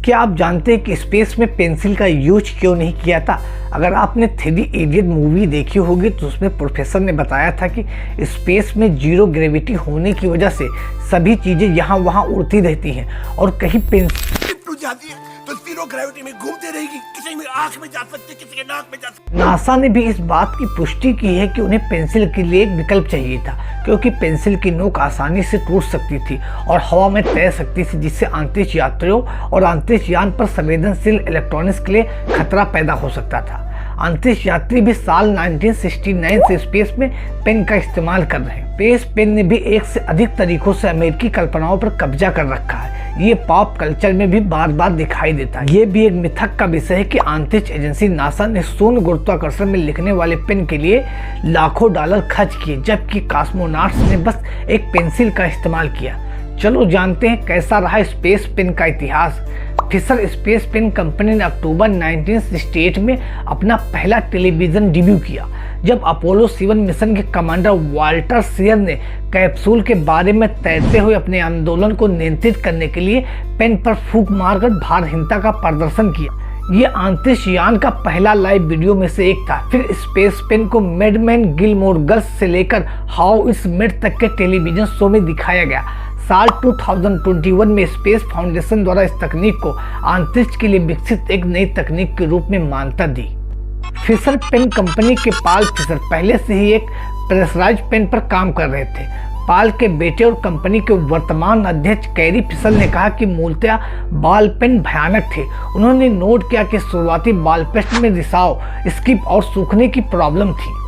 क्या आप जानते हैं कि स्पेस में पेंसिल का यूज क्यों नहीं किया था? अगर आपने 3 इडियट मूवी देखी होगी तो उसमें प्रोफेसर ने बताया था कि स्पेस में जीरो ग्रेविटी होने की वजह से सभी चीजें यहाँ वहाँ उड़ती रहती हैं और कहीं पेंसिल टूट जाती है तो जीरो ग्रेविटी में घूमती रहेगी, किसी में आंख में जा सकती है, किसी के नाक में जा सकती है। नासा ने भी इस बात की पुष्टि की है कि उन्हें पेंसिल के लिए एक विकल्प चाहिए था, क्योंकि पेंसिल की नोक आसानी से टूट सकती थी और हवा में तैर सकती थी, जिससे अंतरिक्ष यात्रियों और अंतरिक्ष यान पर संवेदनशील इलेक्ट्रॉनिक्स के लिए खतरा पैदा हो सकता था। अंतरिक्ष यात्री भी साल 1969 से स्पेस में पेन का इस्तेमाल कर रहे हैं। स्पेस पेन ने भी एक से अधिक तरीकों से अमेरिकी कल्पनाओं पर कब्जा कर रखा है। ये पॉप कल्चर में भी बार बार दिखाई देता है। ये भी एक मिथक का विषय है कि अंतरिक्ष एजेंसी नासा ने शून्य गुरुत्वाकर्षण में लिखने वाले पेन के लिए लाखों डॉलर खर्च किए, जबकि कॉस्मोनॉट्स ने बस एक पेंसिल का इस्तेमाल किया। चलो जानते हैं कैसा रहा स्पेस पेन का इतिहास। फिशर स्पेस पेन कंपनी ने अक्टूबर 1968 में अपना पहला टेलीविजन डेब्यू किया, जब अपोलो 7 मिशन के कमांडर वाल्टर शेयर ने कैप्सूल के बारे में तैरते हुए अपने आंदोलन को नियंत्रित करने के लिए पेन पर फूंक मारकर भारहीनता का प्रदर्शन किया। ये अंतरिक्ष यान का पहला लाइव वीडियो में से एक था। फिर स्पेस पेन को मैडमैन गिलमोर गर्ल्स से लेकर हाउ इट्स मेड तक के टेलीविजन शो में दिखाया गया। साल 2021 में स्पेस फाउंडेशन द्वारा इस तकनीक को अंतरिक्ष के लिए विकसित एक नई तकनीक के रूप में मान्यता दी। फिशर पेन कंपनी के पाल फिशर पहले से ही एक प्रेशराइज पेन पर काम कर रहे थे। पाल के बेटे और कंपनी के वर्तमान अध्यक्ष कैरी फिशर ने कहा कि मूलतः बॉल पेन भयानक थे। उन्होंने नोट किया कि शुरुआती बॉल पेन में रिसाव, स्किप और सूखने की प्रॉब्लम थी।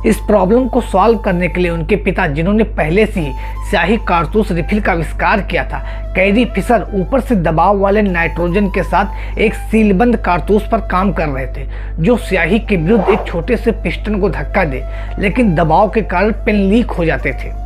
इस प्रॉब्लम को सॉल्व करने के लिए उनके पिता, जिन्होंने पहले से ही स्याही कारतूस रिफिल का आविष्कार किया था, कैरी फिशर ऊपर से दबाव वाले नाइट्रोजन के साथ एक सीलबंद कारतूस पर काम कर रहे थे, जो स्याही के विरुद्ध एक छोटे से पिस्टन को धक्का दे, लेकिन दबाव के कारण पेन लीक हो जाते थे।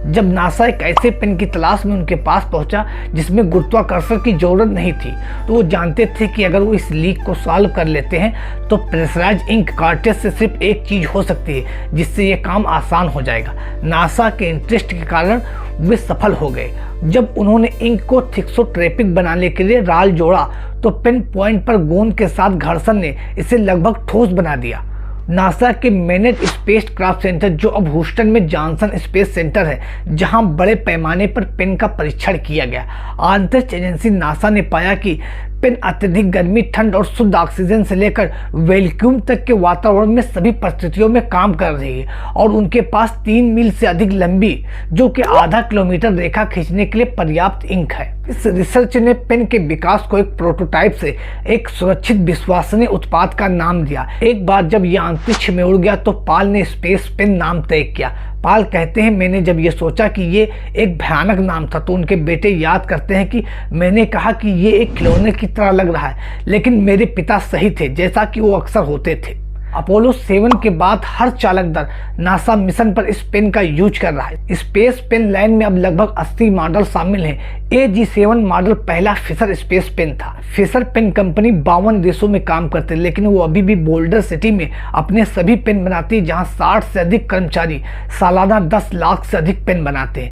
जब नासा एक ऐसे पेन की तलाश में उनके पास पहुंचा जिसमें गुरुत्वाकर्षण की जरूरत नहीं थी, तो वो जानते थे कि अगर वो इस लीक को सॉल्व कर लेते हैं तो प्रेशराइज इंक कार्ट्रिज से सिर्फ एक चीज हो सकती है जिससे ये काम आसान हो जाएगा। नासा के इंटरेस्ट के कारण वे सफल हो गए। जब उन्होंने इंक को थिक्सोट्रोपिक बनाने के लिए राल जोड़ा तो पेन पॉइंट पर गोंद के साथ घर्षण ने इसे लगभग ठोस बना दिया। नासा के मैनेज स्पेस क्राफ्ट सेंटर, जो अब ह्यूस्टन में जॉनसन स्पेस सेंटर है, जहां बड़े पैमाने पर पेन का परीक्षण किया गया। अंतरिक्ष एजेंसी नासा ने पाया कि पेन अत्यधिक गर्मी, ठंड और शुद्ध ऑक्सीजन से लेकर वैक्यूम तक के वातावरण में सभी परिस्थितियों में काम कर रही है और उनके पास 3 मील से अधिक लंबी, जो कि आधा किलोमीटर रेखा खींचने के लिए पर्याप्त इंक है। इस रिसर्च ने पेन के विकास को एक प्रोटोटाइप से एक सुरक्षित विश्वसनीय उत्पाद का नाम दिया। एक बार जब यह अंतरिक्ष में उड़ गया तो पाल ने स्पेस पेन नाम तय किया। पाल कहते हैं, मैंने जब ये सोचा कि ये एक भयानक नाम था तो उनके बेटे याद करते हैं कि मैंने कहा कि ये एक खिलौने की तरह लग रहा है, लेकिन मेरे पिता सही थे, जैसा कि वो अक्सर होते थे। अपोलो 7 के बाद हर चालक दल नासा मिशन पर इस पेन का यूज कर रहा है। स्पेस पेन लाइन में अब लगभग 80 मॉडल शामिल हैं। AG7 मॉडल पहला फिशर स्पेस पेन था। फिशर पेन कंपनी 52 देशों में काम करते हैं, लेकिन वो अभी भी बोल्डर सिटी में अपने सभी पेन बनाती है, जहां 60 से अधिक कर्मचारी सालाना 10 लाख से अधिक पेन बनाते हैं।